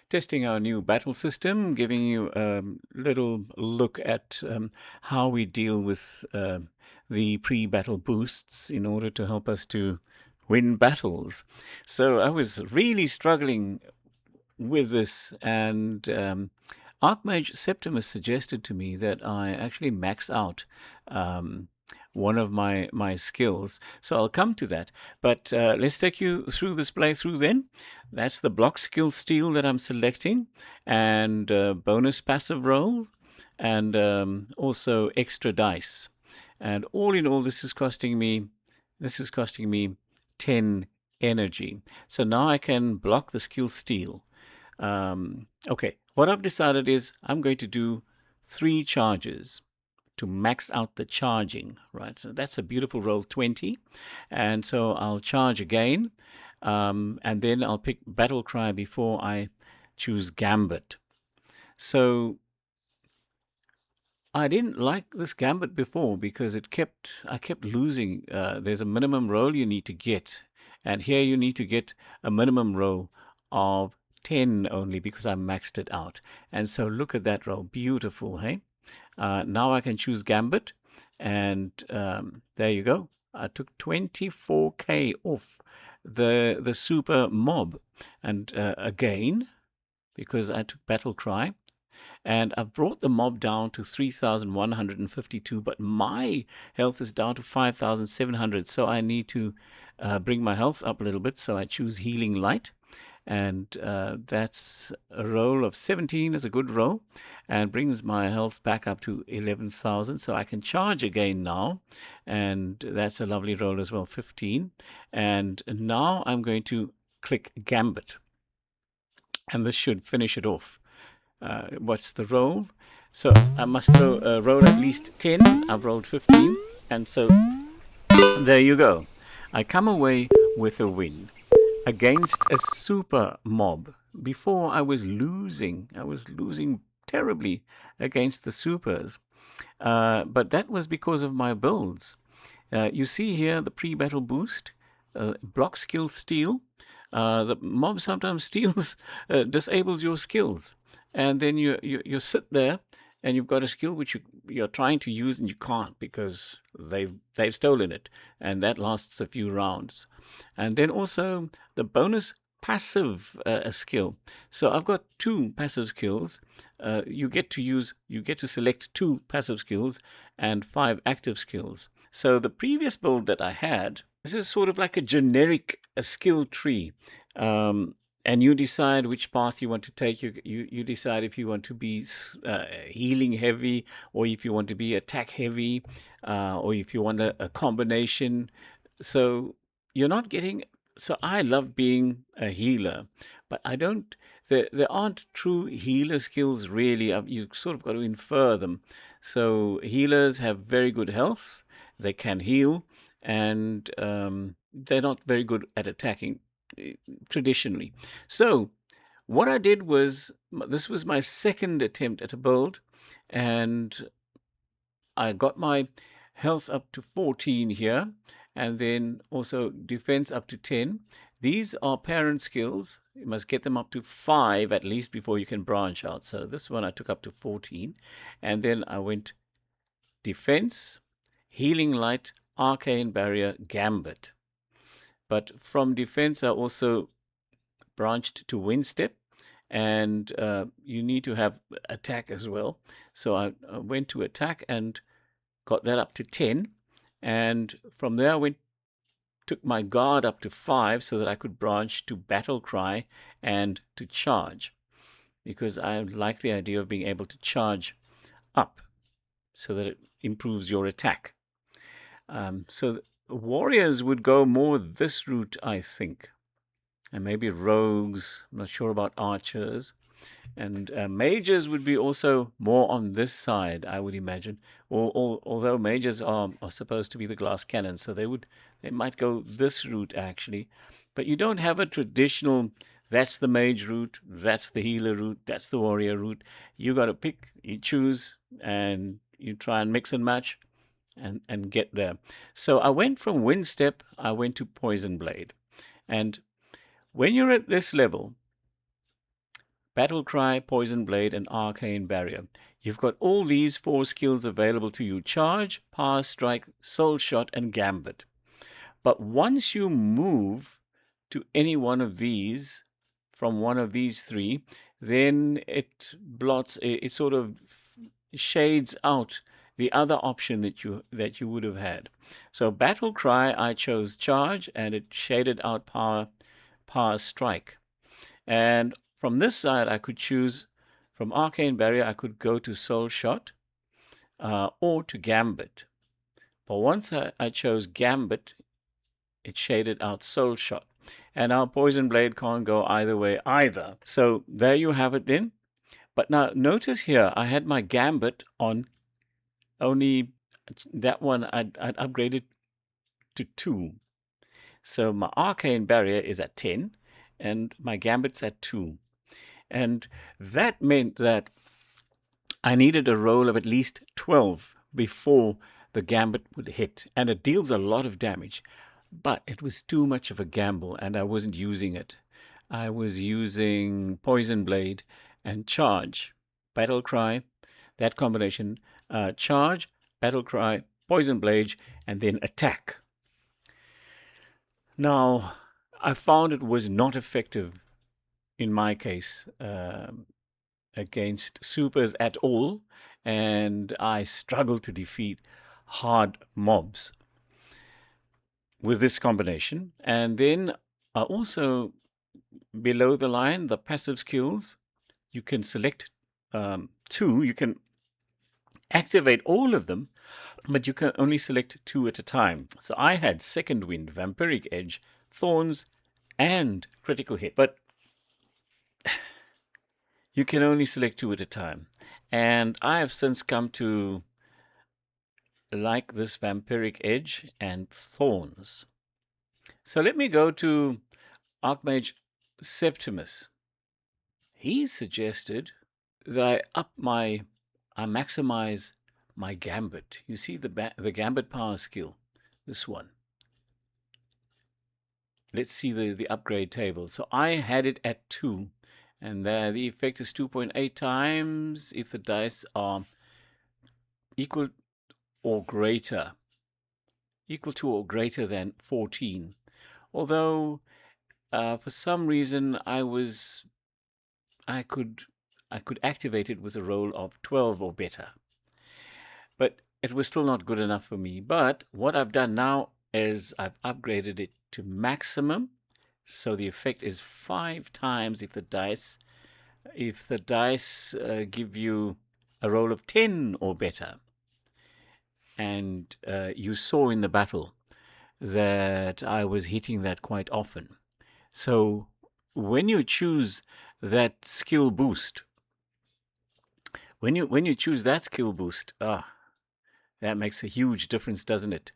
testing our new battle system, giving you a little look at how we deal with the pre-battle boosts in order to help us to win battles. So I was really struggling with this, and Archmage Septimus suggested to me that I actually max out one of my skills. So I'll come to that. But let's take you through this playthrough then. That's the block skill steal that I'm selecting, and bonus passive roll, and also extra dice. And all in all, this is costing me 10 energy. So now I can block the skill steal. Okay, what I've decided is I'm going to do 3 charges to max out the charging, right? So that's a beautiful roll 20. And so I'll charge again, and then I'll pick Battle Cry before I choose Gambit. So I didn't like this Gambit before because I kept losing. There's a minimum roll you need to get, and here you need to get a minimum roll of 10 only because I maxed it out. And so look at that roll, beautiful, hey? Now I can choose Gambit, and there you go. I took 24k off the super mob, and again, because I took Battle Cry, and I've brought the mob down to 3,152, but my health is down to 5,700, so I need to bring my health up a little bit, so I choose Healing Light. And that's a roll of 17 is a good roll, and brings my health back up to 11,000. So I can charge again now, and that's a lovely roll as well, 15. And now I'm going to click Gambit, and this should finish it off. What's the roll? So I must roll at least 10. I've rolled 15, and so there you go. I come away with a win against a super mob. Before I was losing terribly against the supers, but that was because of my builds. You see here the pre-battle boost, block skill steal. The mob sometimes steals, disables your skills, and then you sit there and you've got a skill which you're trying to use and you can't because they've stolen it, and that lasts a few rounds. And then also the bonus passive skill. So I've got 2 passive skills. You get to select 2 passive skills and 5 active skills. So the previous build that I had, this is sort of like a generic skill tree. And you decide which path you want to take. You decide if you want to be healing heavy, or if you want to be attack heavy, or if you want a combination. So you're not getting. So I love being a healer, but I don't. There aren't true healer skills really. You sort of got to infer them. So healers have very good health. They can heal, and they're not very good at attacking traditionally. So what I did was, this was my second attempt at a build, and I got my health up to 14 here, and then also defense up to 10. These are parent skills. You must get them up to 5 at least before you can branch out. So this one I took up to 14, and then I went defense, healing light, arcane barrier, gambit. But from defense, I also branched to wind step, and you need to have attack as well. So I went to attack and got that up to 10. And from there, I took my guard up to 5 so that I could branch to battle cry and to charge, because I like the idea of being able to charge up so that it improves your attack. So warriors would go more this route, I think, and maybe rogues. I'm not sure about archers, and mages would be also more on this side, I would imagine. Although mages are supposed to be the glass cannon, so they might go this route actually. But you don't have a traditional. That's the mage route. That's the healer route. That's the warrior route. You got to pick. You choose, and you try and mix and match. And get there. So I went from wind step, I went to poison blade. And when you're at this level, Battle Cry, Poison Blade, and Arcane Barrier. You've got all these 4 skills available to you: Charge, Power Strike, Soul Shot, and Gambit. But once you move to any one of these, from one of these 3, then it sort of shades out the other option that you would have had. So Battle Cry, I chose Charge, and it shaded out Power Strike. And from this side, I could choose, from Arcane Barrier, I could go to Soul Shot or to Gambit. But once I chose Gambit, it shaded out Soul Shot. And our Poison Blade can't go either way either. So there you have it then. But now notice here, I had my Gambit on only that one. I'd upgraded to 2. So my Arcane Barrier is at 10 and my Gambit's at 2. And that meant that I needed a roll of at least 12 before the Gambit would hit. And it deals a lot of damage. But it was too much of a gamble, and I wasn't using it. I was using Poison Blade and Charge. Battle Cry, that combination. Charge, Battle Cry, Poison Blade, and then attack. Now, I found it was not effective, in my case, against supers at all, and I struggled to defeat hard mobs with this combination. And then also below the line, the passive skills, you can select 2. You can activate all of them, but you can only select 2 at a time. So I had Second Wind, Vampiric Edge, Thorns, and Critical Hit. But you can only select 2 at a time. And I have since come to like this Vampiric Edge and Thorns. So let me go to Archmage Septimus. He suggested that I maximize my Gambit. You see the Gambit power skill, this one. Let's see the upgrade table. So I had it at 2, and the effect is 2.8 times if the dice are equal to or greater than 14. Although for some reason I could activate it with a roll of 12 or better, but it was still not good enough for me. But what I've done now is I've upgraded it to maximum, so the effect is 5 times if the dice give you a roll of 10 or better. And you saw in the battle that I was hitting that quite often. So when you choose that skill boost, when you choose that skill boost, that makes a huge difference, doesn't it?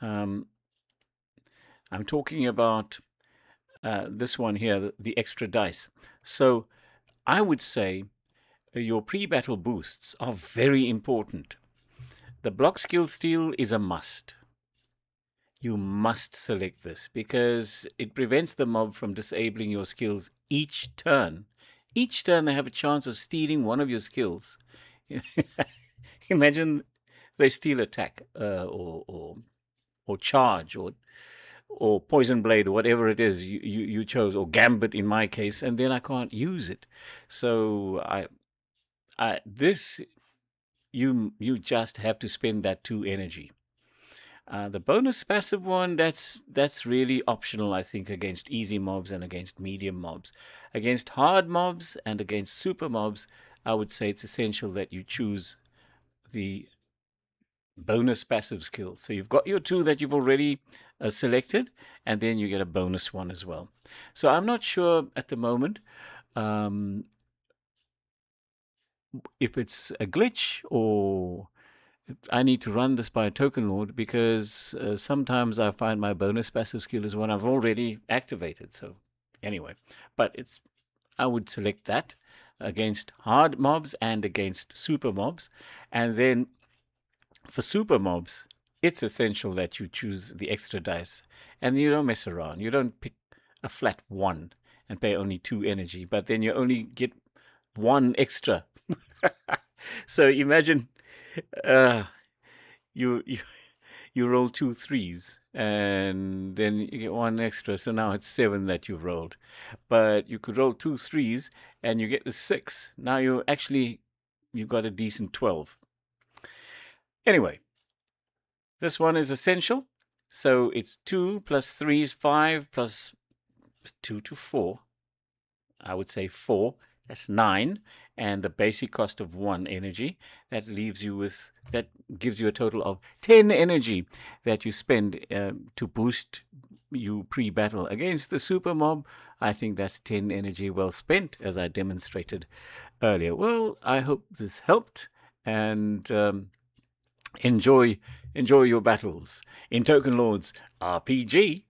I'm talking about this one here, the extra dice. So I would say your pre-battle boosts are very important. The block skill steal is a must. You must select this because it prevents the mob from disabling your skills each turn. Each turn they have a chance of stealing one of your skills. Imagine they steal attack or charge or poison blade or whatever it is you chose, or gambit in my case, and then I can't use it. So you just have to spend that 2 energy. The bonus passive one, that's really optional, I think, against easy mobs and against medium mobs. Against hard mobs and against super mobs, I would say it's essential that you choose the bonus passive skill. So you've got your 2 that you've already selected, and then you get a bonus one as well. So I'm not sure at the moment if it's a glitch or I need to run this by a token lord, because sometimes I find my bonus passive skill is one I've already activated. So anyway, but I would select that against hard mobs and against super mobs. And then for super mobs, it's essential that you choose the extra dice and you don't mess around. You don't pick a flat 1 and pay only 2 energy, but then you only get 1 extra. So imagine you you roll 2 3s, and then you get 1 extra, so now it's 7 that you've rolled. But you could roll 2 3s and you get the 6. Now you've got a decent 12. Anyway, this one is essential. So it's 2 plus 3 is 5 plus 2 to 4. I would say 4. That's 9. And the basic cost of 1 energy. That gives you a total of 10 energy that you spend to boost you pre-battle against the super mob. I think that's 10 energy well spent, as I demonstrated earlier. Well, I hope this helped, and enjoy your battles in Token Lords RPG.